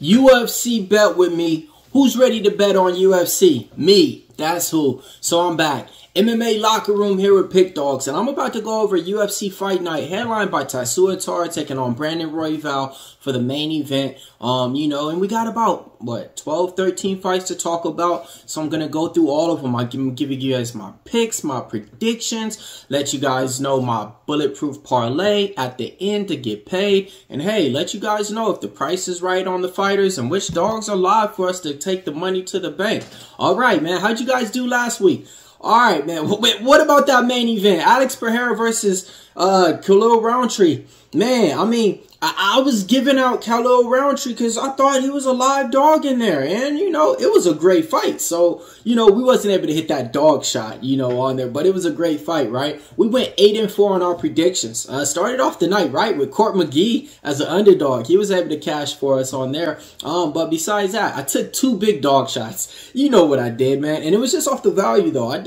UFC bet with me. Who's ready to bet on UFC? Me. That's who. So I'm back. MMA Locker Room here with Pick Dawgz, and I'm about to go over UFC Fight Night, headlined by Taira taking on Royval for the main event. And we got about, 12, 13 fights to talk about, so I'm going to go through all of them. I'm giving you guys my picks, my predictions, let you guys know my bulletproof parlay at the end to get paid, and hey, let you guys know if the price is right on the fighters and which dogs are live for us to take the money to the bank. All right, man, how'd you guys do last week? All right, man. What about that main event? Alex Pereira versus Khalil Rountree. Man, I mean, I was giving out Khalil Rountree because I thought he was a live dog in there. And, it was a great fight. So, we wasn't able to hit that dog shot, on there. But it was a great fight, right? We went 8-4 on our predictions. Started off the night, right, with Court McGee as an underdog. He was able to cash for us on there. But besides that, I took 2 big dog shots. You know what I did, man. And it was just off the value, though. I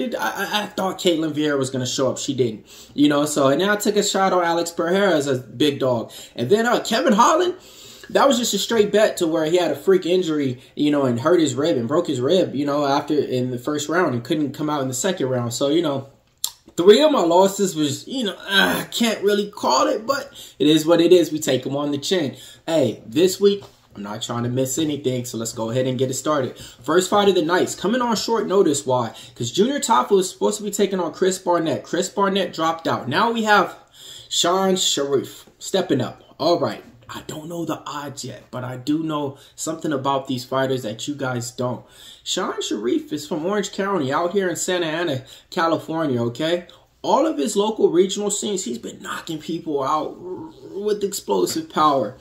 thought Caitlin Vieira was going to show up. She didn't. And then I took a shot on Alex Pereira as a big dog. And then Kevin Holland, that was just a straight bet to where he had a freak injury, and hurt his rib and broke his rib, after in the first round and couldn't come out in the second round. So, 3 of my losses was, I can't really call it, but it is what it is. We take them on the chin. Hey, this week, I'm not trying to miss anything, so let's go ahead and get it started. First fight of the night, coming on short notice. Why? Because Junior Tafa was supposed to be taking on Chris Barnett. Chris Barnett dropped out. Now we have Sean Sharif stepping up. All right. I don't know the odds yet, but I do know something about these fighters that you guys don't. Sean Sharif is from Orange County, out here in Santa Ana, California, okay? All of his local regional scenes, he's been knocking people out with explosive power.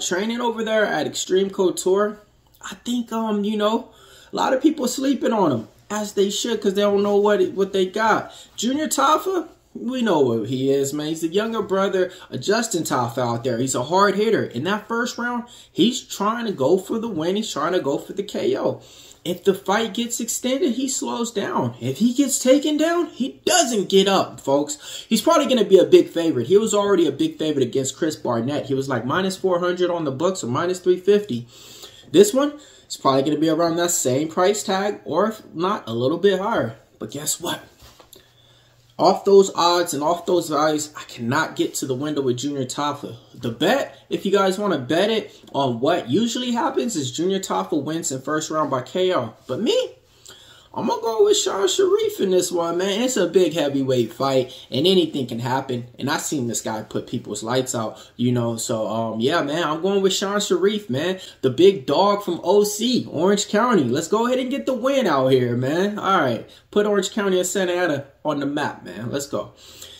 Training over there at Extreme Couture, I think, a lot of people sleeping on him, as they should, because they don't know what they got. Junior Tafa, we know what he is, man. He's the younger brother of Justin Tafa out there. He's a hard hitter. In that first round, he's trying to go for the win. He's trying to go for the KO. If the fight gets extended, he slows down. If he gets taken down, he doesn't get up, folks. He's probably going to be a big favorite. He was already a big favorite against Chris Barnett. He was like minus 400 on the books or minus 350. This one is probably going to be around that same price tag, or if not, a little bit higher. But guess what? Off those odds and off those values, I cannot get to the window with Junior Tafa. The bet, if you guys want to bet it on what usually happens, is Junior Tafa wins in first round by KO. But me, I'm going to go with Sean Sharif in this one, man. It's a big heavyweight fight, and anything can happen. And I've seen this guy put people's lights out, So, yeah, man, I'm going with Sean Sharif, man. The big dog from OC, Orange County. Let's go ahead and get the win out here, man. All right, put Orange County and Santa Ana on the map, man. Let's go.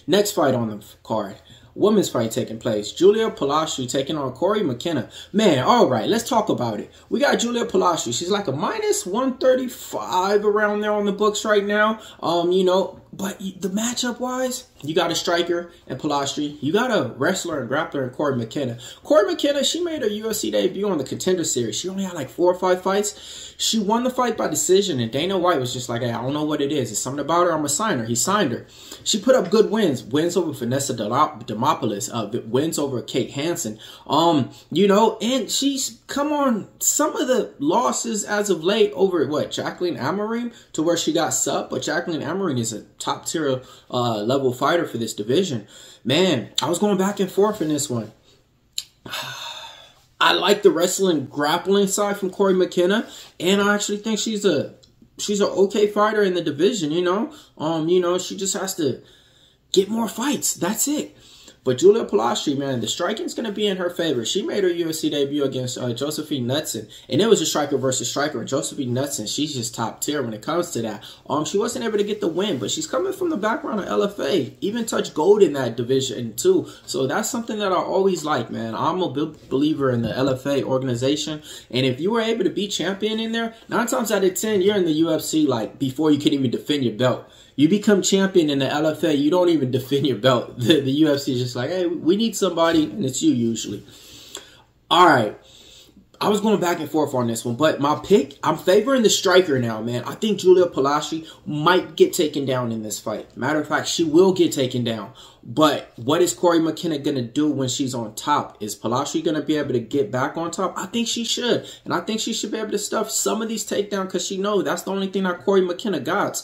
Next fight on the card. Women's fight taking place. Julia Palashi taking on Corey McKenna. Man, all right, let's talk about it. We got Julia Palashi. She's like a minus 135 around there on the books right now. But the matchup-wise, you got a striker in Palashi. You got a wrestler and grappler in Corey McKenna. Corey McKenna, she made her UFC debut on the Contender Series. She only had like 4 or 5 fights. She won the fight by decision, and Dana White was just like, hey, I don't know what it is. It's something about her. I'm going to sign her. He signed her. She put up good wins. Wins over Vanessa Demopoulos. Wins over Kate Hansen. And she's come on some of the losses as of late over, Jacqueline Amorim, to where she got subbed. But Jacqueline Amorim is a top tier level fighter for this division. Man, I was going back and forth in this one. I like the wrestling grappling side from Corey McKenna, and I actually think she's an okay fighter in the division, she just has to get more fights. That's it. But Julia Palashi, man, the striking's going to be in her favor. She made her UFC debut against Josephine Knudsen. And it was a striker versus striker. And Josephine Knudsen, she's just top tier when it comes to that. She wasn't able to get the win, but she's coming from the background of LFA. Even touched gold in that division, too. So that's something that I always like, man. I'm a big believer in the LFA organization. And if you were able to be champion in there, 9 times out of 10, you're in the UFC, like, before you could even defend your belt. You become champion in the LFA, you don't even defend your belt. The UFC is just like, hey, we need somebody, and it's you usually. All right. I was going back and forth on this one, but my pick, I'm favoring the striker now, man. I think Julia Palashi might get taken down in this fight. Matter of fact, she will get taken down. But what is Corey McKenna going to do when she's on top? Is Palashi going to be able to get back on top? I think she should. And I think she should be able to stuff some of these takedowns because she knows that's the only thing that Corey McKenna got.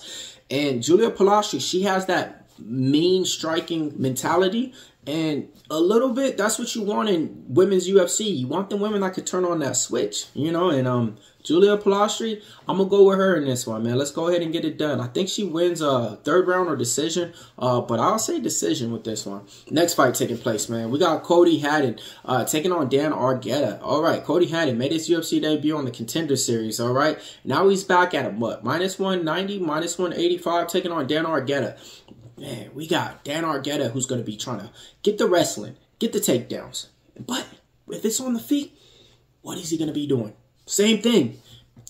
And Julia Palashi, she has that mean striking mentality. And a little bit, that's what you want in women's UFC. You want the women that could turn on that switch, you know. And Julia Palashi, I'm going to go with her in this one, man. Let's go ahead and get it done. I think she wins a third round or decision, but I'll say decision with this one. Next fight taking place, man. We got Cody Haddon taking on Dan Argueta. All right, Cody Haddon made his UFC debut on the Contender Series, all right? Now he's back at him, what, -190, -185, taking on Dan Argueta. Man, we got Dan Argueta who's going to be trying to get the wrestling, get the takedowns. But if it's on the feet, what is he going to be doing? Same thing.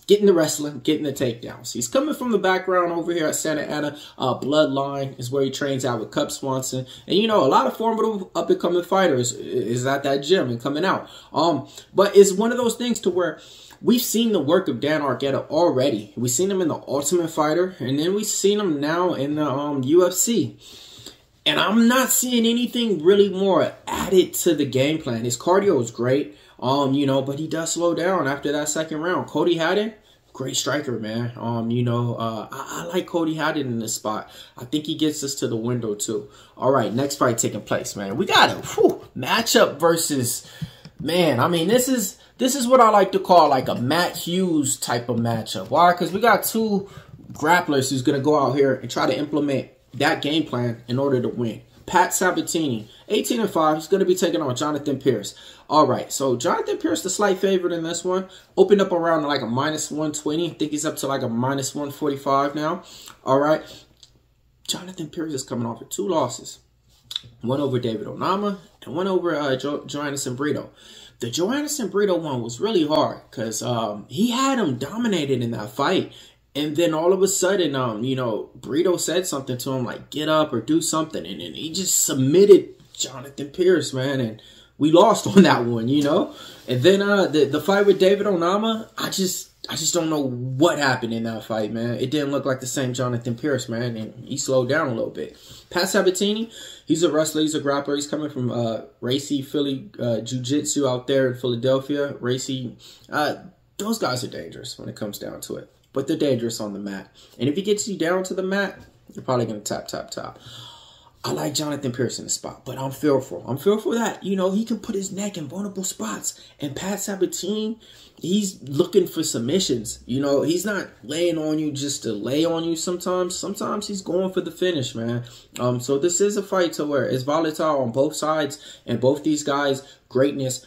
Getting the wrestling, getting the takedowns. He's coming from the background over here at Santa Ana. Bloodline is where he trains out with Cub Swanson. And, you know, a lot of formidable up-and-coming fighters is at that gym and coming out. But it's one of those things to where we've seen the work of Dan Argueta already. We've seen him in the Ultimate Fighter, and then we've seen him now in the UFC. And I'm not seeing anything really more added to the game plan. His cardio is great, you know, but he does slow down after that second round. Cody Haddon, great striker, man. You know, I like Cody Haddon in this spot. I think he gets us to the window too. All right, next fight taking place, man. We got a matchup versus, man, I mean, this is what I like to call like a Matt Hughes type of matchup. Why? Because we got two grapplers who's going to go out here and try to implement that game plan in order to win. Pat Sabatini, 18-5. He's going to be taking on Jonathan Pierce. All right, so Jonathan Pierce, the slight favorite in this one. Opened up around like a -120. I think he's up to like a -145 now. All right. Jonathan Pierce is coming off of 2 losses. One over David Onama and one over Joanderson Brito. The Joanderson Brito one was really hard because he had him dominated in that fight. And then all of a sudden, you know, Brito said something to him like, get up or do something. And then he just submitted Jonathan Pierce, man. And we lost on that one, you know. And then the fight with David Onama, I just don't know what happened in that fight, man. It didn't look like the same Jonathan Pierce, man. And he slowed down a little bit. Pat Sabatini, he's a wrestler. He's a grappler. He's coming from Racy Philly Jiu-Jitsu out there in Philadelphia. Racy, those guys are dangerous when it comes down to it. But they're dangerous on the mat. And if he gets you down to the mat, you're probably going to tap. I like Jonathan Pierce in the spot, but I'm fearful. I'm fearful that, you know, he can put his neck in vulnerable spots. And Pat Sabatini, he's looking for submissions. You know, he's not laying on you just to lay on you sometimes. Sometimes he's going for the finish, man. So this is a fight to where it's volatile on both sides. And both these guys, greatness,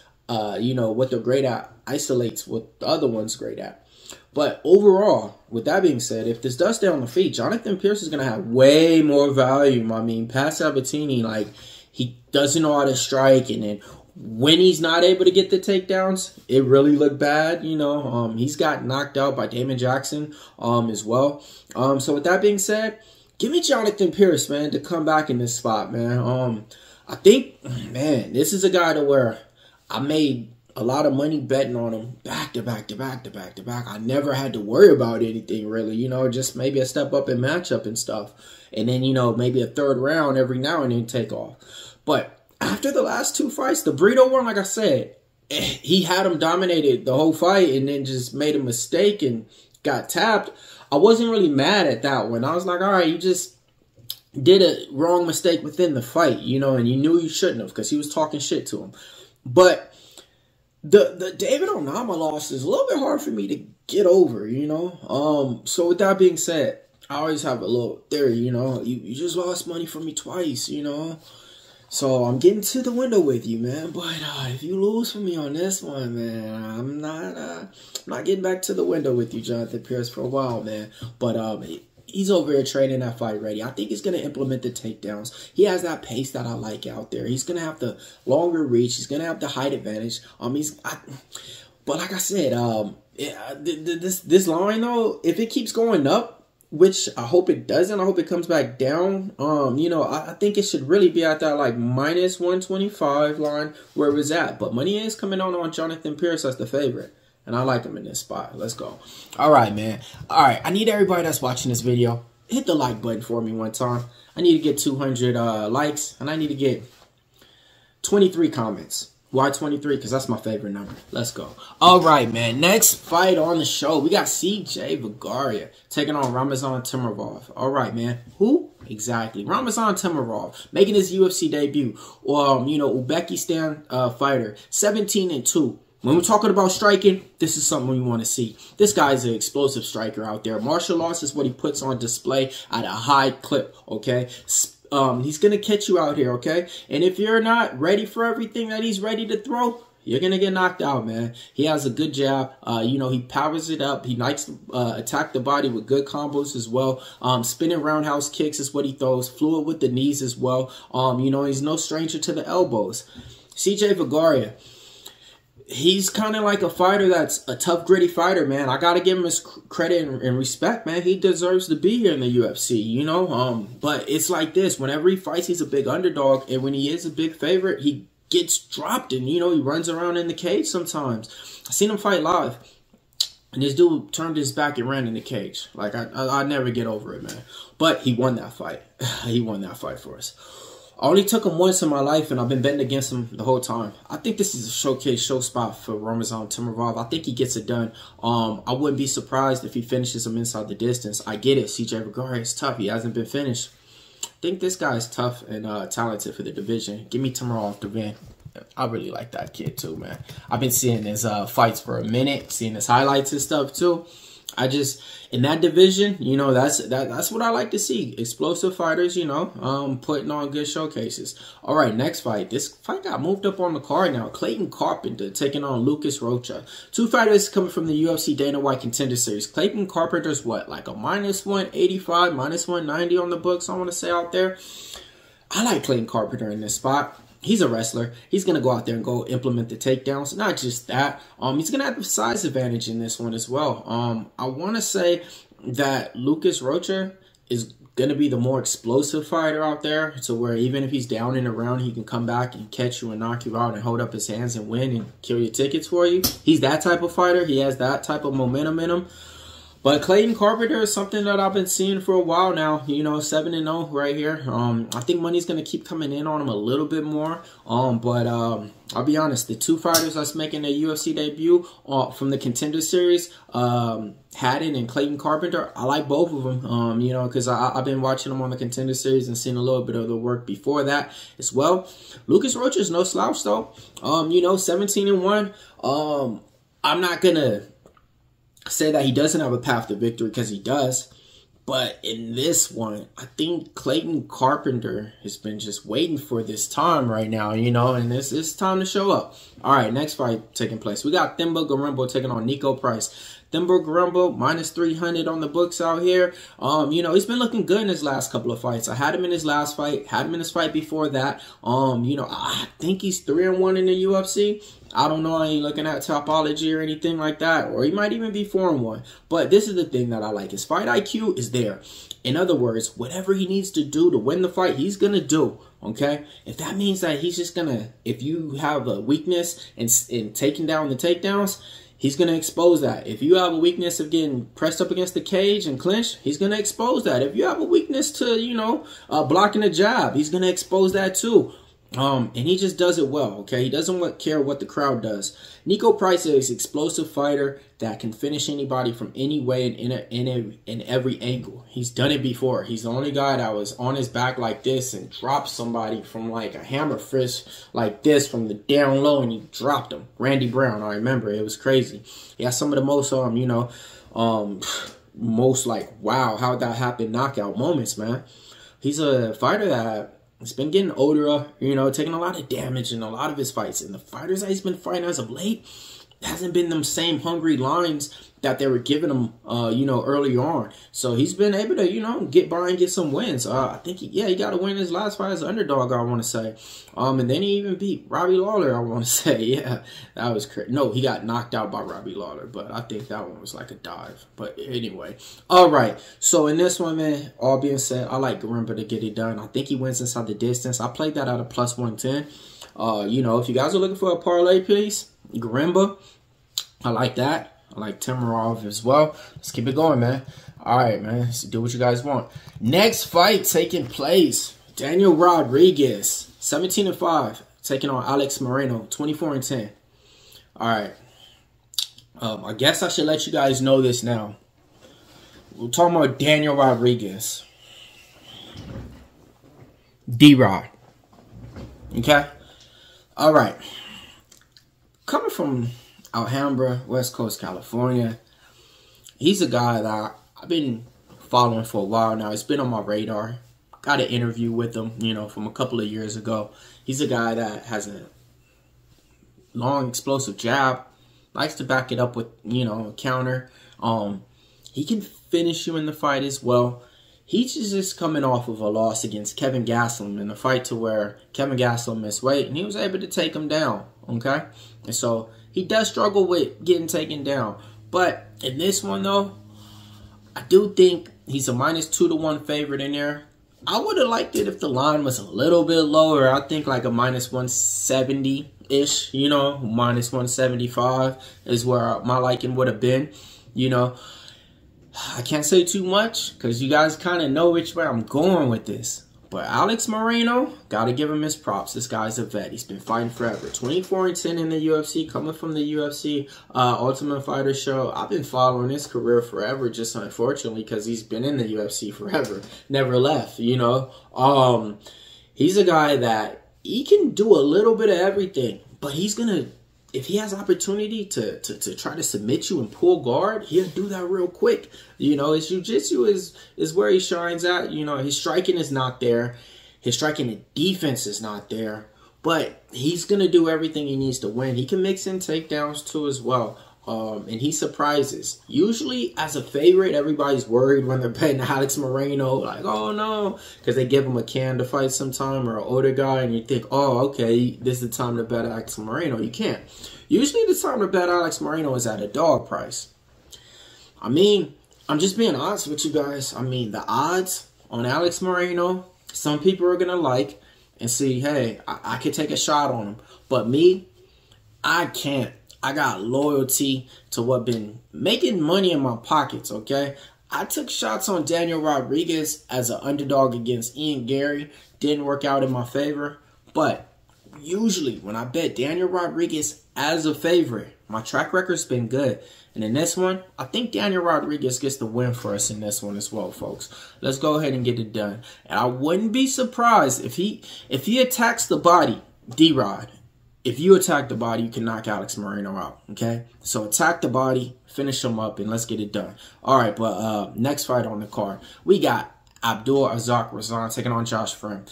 you know, what they're great at isolates what the other one's great at. But overall, with that being said, if this does stay on the feet, Jonathan Pierce is going to have way more value. I mean, Pat Sabatini, like, he doesn't know how to strike. And then when he's not able to get the takedowns, it really looked bad. You know, he's got knocked out by Damon Jackson as well. So with that being said, give me Jonathan Pierce, man, to come back in this spot, man. I think, man, this is a guy to where I made a lot of money betting on him back to back. I never had to worry about anything really, you know, just maybe a step up in matchup and stuff. And then, you know, maybe a third round every now and then take off. But after the last 2 fights, the Brito one, like I said, he had him dominated the whole fight and then just made a mistake and got tapped. I wasn't really mad at that one. I was like, all right, you just did a wrong mistake within the fight, you know, and you knew you shouldn't have because he was talking shit to him. But the David Onama loss is a little bit hard for me to get over, you know. So with that being said, I always have a little theory, you know. You just lost money from me twice, you know. So I'm getting to the window with you, man. But if you lose for me on this one, man, I'm not getting back to the window with you, Jonathan Pierce, for a while, man. But he's over here training that fight ready. I think he's going to implement the takedowns. He has that pace that I like out there. He's going to have the longer reach. He's going to have the height advantage. But like I said, this line, though, if it keeps going up, which I hope it doesn't. I hope it comes back down. You know, I think it should really be at that like minus 125 line where it was at. But money is coming on Jonathan Pierce as the favorite. And I like him in this spot. Let's go. All right, man. All right, I need everybody that's watching this video, hit the like button for me one time. I need to get 200 likes, and I need to get 23 comments. Why 23? Because that's my favorite number. Let's go. All right, man. Next fight on the show, we got CJ Vagara taking on Ramazan Timurov. All right, man. Who? Exactly. Ramazan Timurov making his UFC debut. You know, Uzbekistan fighter, 17-2. When we're talking about striking, this is something we want to see. This guy's an explosive striker out there. Martial arts is what he puts on display at a high clip, okay? He's going to catch you out here, okay? And if you're not ready for everything that he's ready to throw, you're going to get knocked out, man. He has a good jab. You know, he powers it up. He likes to attack the body with good combos as well. Spinning roundhouse kicks is what he throws. Fluid with the knees as well. You know, he's no stranger to the elbows. CJ Vagara. He's kind of like a fighter that's a tough, gritty fighter, man. I got to give him his credit and respect, man. He deserves to be here in the UFC, you know. But it's like this. Whenever he fights, he's a big underdog. And when he is a big favorite, he gets dropped. And, you know, he runs around in the cage sometimes. I seen him fight live. And this dude turned his back and ran in the cage. Like, I never get over it, man. But he won that fight. He won that fight for us. I only took him once in my life, and I've been betting against him the whole time. I think this is a showcase show spot for Ramazan Timurov. I think he gets it done. I wouldn't be surprised if he finishes him inside the distance. I get it. CJ Vagara is tough. He hasn't been finished. I think this guy's tough and talented for the division. Give me Timurov to win. I really like that kid too, man. I've been seeing his fights for a minute, seeing his highlights and stuff too. I just, in that division, you know, that's what I like to see. Explosive fighters, you know, putting on good showcases. All right, next fight. This fight got moved up on the card now. Clayton Carpenter taking on Lucas Roacha. Two fighters coming from the UFC Dana White Contender Series. Clayton Carpenter's what, like a minus 185, minus 190 on the books, I want to say out there. I like Clayton Carpenter in this spot. He's a wrestler. He's going to go out there and go implement the takedowns. Not just that. He's going to have the size advantage in this one as well. I want to say that Lucas Roacha is going to be the more explosive fighter out there. So where even if he's down in a round, he can come back and catch you and knock you out and hold up his hands and win and kill your tickets for you. He's that type of fighter. He has that type of momentum in him. But Clayton Carpenter is something that I've been seeing for a while now. You know, 7-0 right here. I think money's going to keep coming in on him a little bit more. But I'll be honest, the two fighters that's making their UFC debut from the Contender Series, Haddon and Clayton Carpenter, I like both of them. You know, because I've been watching them on the Contender Series and seen a little bit of the work before that as well. Lucas Roacha is no slouch though. You know, 17-1. I'm not going to say that he doesn't have a path to victory, because he does. But in this one, I think Clayton Carpenter has been just waiting for this time right now, you know, and it's time to show up. All right, next fight taking place. We got Thimba Garumbo taking on Nico Price. Thimba Garumbo, minus 300 on the books out here. You know, he's been looking good in his last couple of fights. I had him in his last fight, had him in his fight before that. You know, I think he's 3-1 in the UFC. I don't know, I ain't looking at Topology or anything like that, or he might even be 4-1. But this is the thing that I like. His fight IQ is there. In other words, whatever he needs to do to win the fight, he's going to do, okay? If that means that he's just going to, if you have a weakness in taking down the takedowns, he's going to expose that. If you have a weakness of getting pressed up against the cage and clinch, he's going to expose that. If you have a weakness to, you know, blocking a jab, he's going to expose that too. And he just does it well, okay? He doesn't care what the crowd does. Nico Price is an explosive fighter that can finish anybody from any way and in every angle. He's done it before. He's the only guy that was on his back like this and dropped somebody from like a hammer fist like this from the down low, and he dropped him. Randy Brown, I remember. It was crazy. He has some of the most, you know, most like, wow, how'd that happen knockout moments, man. He's a fighter that he's been getting older, you know, taking a lot of damage in a lot of his fights. And the fighters that he's been fighting as of late hasn't been them same hungry lines that they were giving him, you know, early on. So he's been able to, you know, get by and get some wins. I think, he got to win his last fight as an underdog, I want to say. And then he even beat Robbie Lawler, I want to say. Yeah, that was crazy. No, he got knocked out by Robbie Lawler, but I think that one was like a dive. But anyway, all right. So in this one, man, all being said, I like Garcia to get it done. I think he wins inside the distance. I played that out of plus 110. You know, if you guys are looking for a parlay piece, Garcia, I like that. I like Timarov as well. Let's keep it going, man. All right, man. Let's do what you guys want. Next fight taking place. Daniel Rodriguez, 17-5, taking on Alex Moreno, 24-10. All right. I guess I should let you guys know this now. We're talking about Daniel Rodriguez. D-Rod. Okay? All right. Coming from Alhambra, West Coast, California. He's a guy that I've been following for a while now. He's been on my radar. Got an interview with him, you know, from a couple of years ago. He's a guy that has a long, explosive jab. Likes to back it up with, you know, a counter. He can finish you in the fight as well. He's just coming off of a loss against Kevin Gastelum in a fight to where Kevin Gastelum missed weight, and he was able to take him down, okay? And so he does struggle with getting taken down. But in this one, though, I do think he's a -2-1 favorite in there. I would have liked it if the line was a little bit lower. I think like a -170-ish, you know, -175 is where my liking would have been, you know. I can't say too much because you guys kind of know which way I'm going with this. But Alex Moreno, got to give him his props. This guy's a vet. He's been fighting forever. 24-10 in the UFC, coming from the UFC Ultimate Fighter show. I've been following his career forever, just unfortunately, because he's been in the UFC forever. Never left, you know. He's a guy that he can do a little bit of everything, but he's going to, if he has opportunity to try to submit you and pull guard, he'll do that real quick. You know, his jiu-jitsu is where he shines at. You know, his striking is not there. His striking and defense is not there. But he's going to do everything he needs to win. He can mix in takedowns too as well. And he surprises. Usually, as a favorite, everybody's worried when they're betting Alex Moreno. Like, oh, no. Because they give him a can to fight sometime or an older guy. And you think, oh, okay, this is the time to bet Alex Moreno. You can't. Usually, the time to bet Alex Moreno is at a dog price. I mean, I'm just being honest with you guys. I mean, the odds on Alex Moreno, some people are going to like and see, hey, I could take a shot on him. But me, I can't. I got loyalty to what been making money in my pockets, okay? I took shots on Daniel Rodriguez as an underdog against Ian Gary. Didn't work out in my favor. But usually when I bet Daniel Rodriguez as a favorite, my track record's been good. And in this one, I think Daniel Rodriguez gets the win for us in this one as well, folks. Let's go ahead and get it done. And I wouldn't be surprised if he attacks the body, D-Rod. If you attack the body, you can knock Alex Moreno out, okay? So attack the body, finish him up, and let's get it done. All right, but next fight on the card. We got Abdul Razak taking on Josh Frim.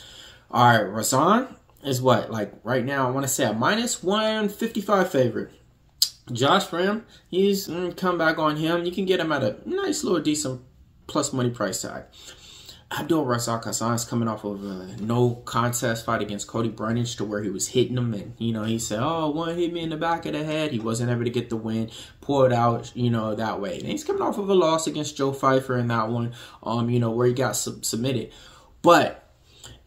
All right, Razak is what? Like right now, I want to say a -155 favorite. Josh Frim, he's come back on him. You can get him at a nice little decent plus money price tag. Abdul Razak is coming off of a no contest fight against Cody Brunage to where he was hitting him. And, you know, he said, oh, one hit me in the back of the head. He wasn't able to get the win, pull it out, you know, that way. And he's coming off of a loss against Joe Pfeiffer in that one, you know, where he got submitted. But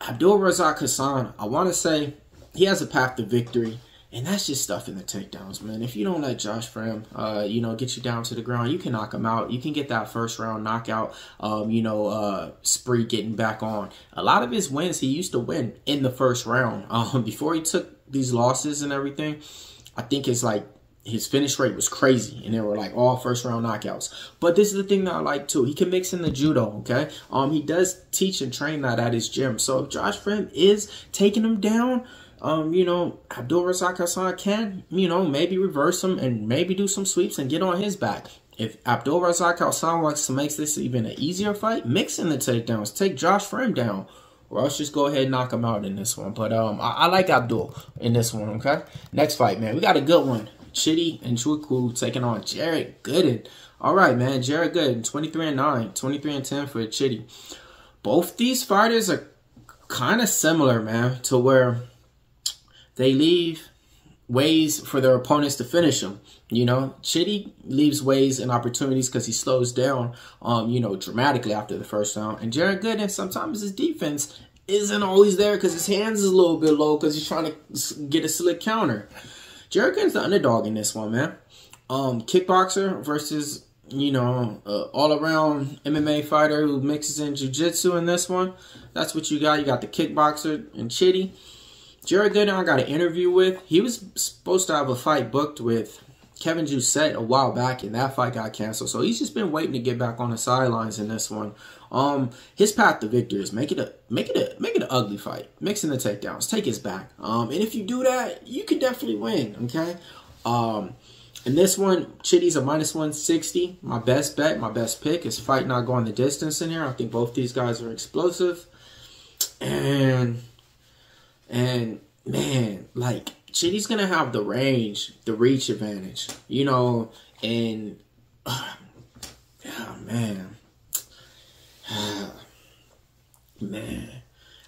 Abdul Razak, I want to say he has a path to victory. And that's just stuff in the takedowns, man. If you don't let Josh Frim, you know, get you down to the ground, you can knock him out. You can get that first round knockout, you know, spree getting back on. A lot of his wins, he used to win in the first round. Before he took these losses and everything, I think it's like his finish rate was crazy. And they were like all first round knockouts. But this is the thing that I like too. He can mix in the judo, okay? He does teach and train that at his gym. So if Josh Frim is taking him down, you know, Abdul Razak can, you know, maybe reverse him and maybe do some sweeps and get on his back. If Abdul Razak wants to make this even an easier fight, mix in the takedowns. Take Josh Frim down. Or else just go ahead and knock him out in this one. But I like Abdul in this one, okay? Next fight, man. We got a good one. Chidi and Chukwu taking on Jared Gooden. All right, man. Jared Gooden, 23-9, 23-10 for Chidi. Both these fighters are kind of similar, man, to where they leave ways for their opponents to finish them. You know, Chidi leaves ways and opportunities because he slows down, you know, dramatically after the first round. And Jared Gooden, sometimes his defense isn't always there because his hands is a little bit low because he's trying to get a slick counter. Jared Gooden's the underdog in this one, man. Kickboxer versus, you know, all-around MMA fighter who mixes in jiu-jitsu in this one. That's what you got. You got the kickboxer and Chidi. Jared Gooden, I got an interview with. He was supposed to have a fight booked with Kevin Jousset a while back, and that fight got canceled. So he's just been waiting to get back on the sidelines in this one. His path to victory is make it an ugly fight, mixing the takedowns, take his back. And if you do that, you can definitely win. Okay. In this one, Chidi's a -160. My best bet, my best pick is fight not going the distance in here. I think both these guys are explosive, and man, like, Chidi's gonna have the range, the reach advantage, you know, and oh, man, man,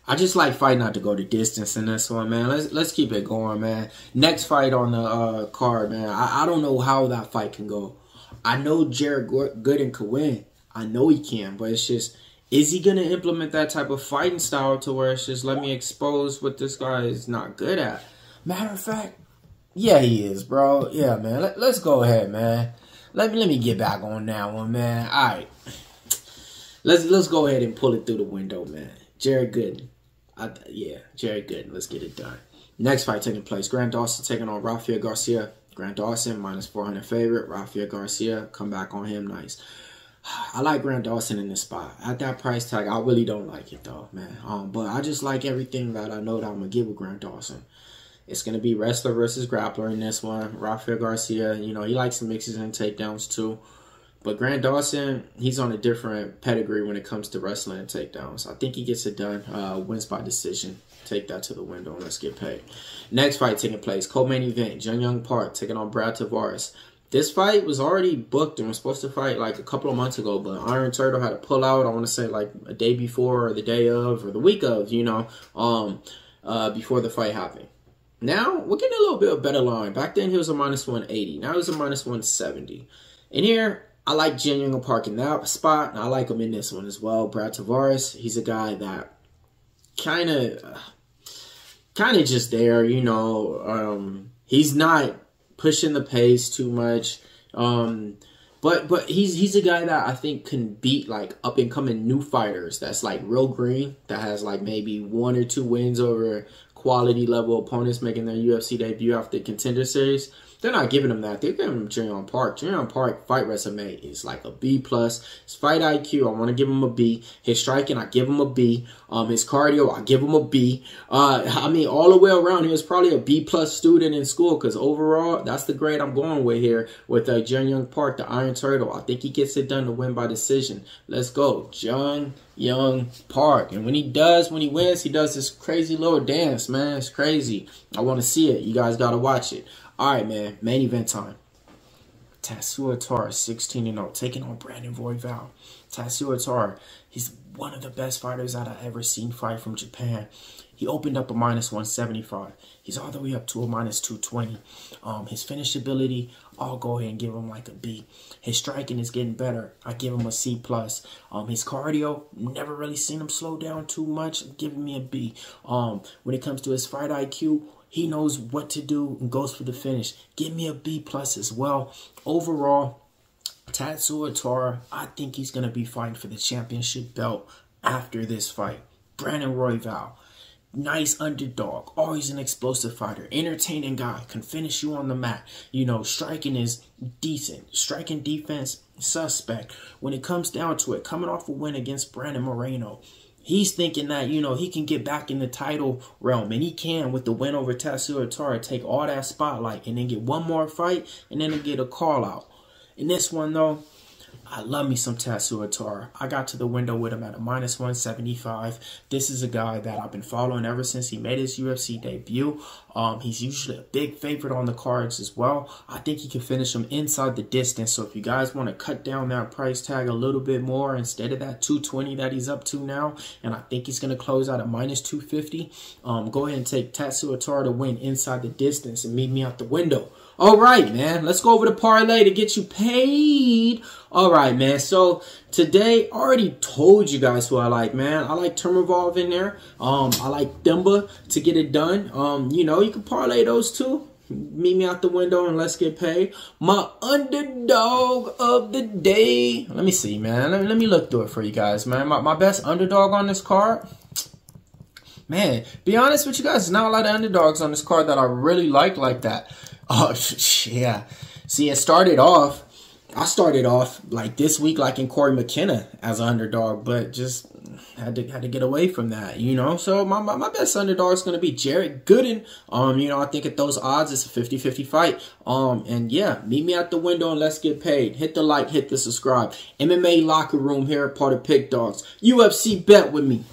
I just like fight not to go the distance in this one, man. Let's keep it going, man. Next fight on the card, man. I don't know how that fight can go. I know Jared Gooden can win. I know he can, but it's just, is he going to implement that type of fighting style to where it's just, let me expose what this guy is not good at? Matter of fact, yeah, he is, bro. Yeah, man. Let's go ahead, man. Let me get back on that one, man. All right. Let's go ahead and pull it through the window, man. Jared Gooden. Yeah, Jared Gooden. Let's get it done. Next fight taking place. Grant Dawson taking on Rafael Garcia. Grant Dawson, -400 favorite. Rafael Garcia, come back on him. Nice. I like Grant Dawson in this spot. At that price tag, I really don't like it, though, man. But I just like everything that I know that I'm going to give with Grant Dawson. It's going to be wrestler versus grappler in this one. Rafael Garcia, you know, he likes to mixes and takedowns, too. But Grant Dawson, he's on a different pedigree when it comes to wrestling and takedowns. I think he gets it done. Wins by decision. Take that to the window and let's get paid. Next fight taking place. Co-main event. Jun Young Park taking on Brad Tavares. This fight was already booked and was supposed to fight like a couple of months ago, but Iron Turtle had to pull out, I want to say like a day before or the day of or the week of, you know, before the fight happened. Now, we're getting a little bit of better line. Back then, he was a -180. Now he's a -170. And here, I like Jun Young Park in that spot, and I like him in this one as well. Brad Tavares, he's a guy that kind of just there, you know. He's not pushing the pace too much, but he's a guy that I think can beat like up and coming new fighters. That's like real green, that has like maybe 1 or 2 wins over quality level opponents making their UFC debut after the Contender Series. They're not giving him that. They're giving him Jun Young Park. Jun Young Park fight resume is like a B+. His fight IQ, I want to give him a B. His striking, I give him a B. His cardio, I give him a B. I mean, all the way around, he was probably a B+ student in school because overall, that's the grade I'm going with here with Jun Young Park, the Iron Turtle. I think he gets it done to win by decision. Let's go. Jun Young Park. And when he wins, he does this crazy little dance, man. It's crazy. I want to see it. You guys got to watch it. All right, man. Main event Taira, 16-0, taking on Brandon Royval. Taira, he's one of the best fighters that I've ever seen fight from Japan. He opened up a -175. He's all the way up to a -220. His finish ability, I'll go ahead and give him like a B. His striking is getting better. I give him a C+. His cardio, never really seen him slow down too much. Giving me a B. When it comes to his fight IQ, he knows what to do and goes for the finish. Give me a B+ as well. Overall, Taira, I think he's going to be fighting for the championship belt after this fight. Brandon Royval, nice underdog. Always an explosive fighter. Entertaining guy. Can finish you on the mat. You know, striking is decent. Striking defense, suspect. When it comes down to it, coming off a win against Brandon Moreno, he's thinking that, you know, he can get back in the title realm. And he can with the win over Taira, take all that spotlight and then get one more fight and then get a call out. In this one, though, I love me some Taira. I got to the window with him at a -175. This is a guy that I've been following ever since he made his UFC debut. He's usually a big favorite on the cards as well. I think he can finish him inside the distance. So if you guys want to cut down that price tag a little bit more instead of that 220 that he's up to now, and I think he's going to close out at -250, go ahead and take Taira to win inside the distance and meet me out the window. All right, man. Let's go over the parlay to get you paid. All right, man. So today, I already told you guys who I like, man. I like Royval in there. I like Thimba to get it done. You know, you can parlay those two. Meet me out the window and let's get paid. My underdog of the day. Let me see, man. Let me look through it for you guys, man. My best underdog on this card. Man, be honest with you guys, there's not a lot of underdogs on this card that I really like that. Oh, yeah. See, I started off like this week, like in Corey McKenna as an underdog, but just had to get away from that, you know. So my best underdog is going to be Gooden. You know, I think at those odds, it's a 50-50 fight. And yeah, meet me at the window and let's get paid. Hit the like, hit the subscribe. MMA Locker Room here, part of Pick Dawgz. UFC bet with me.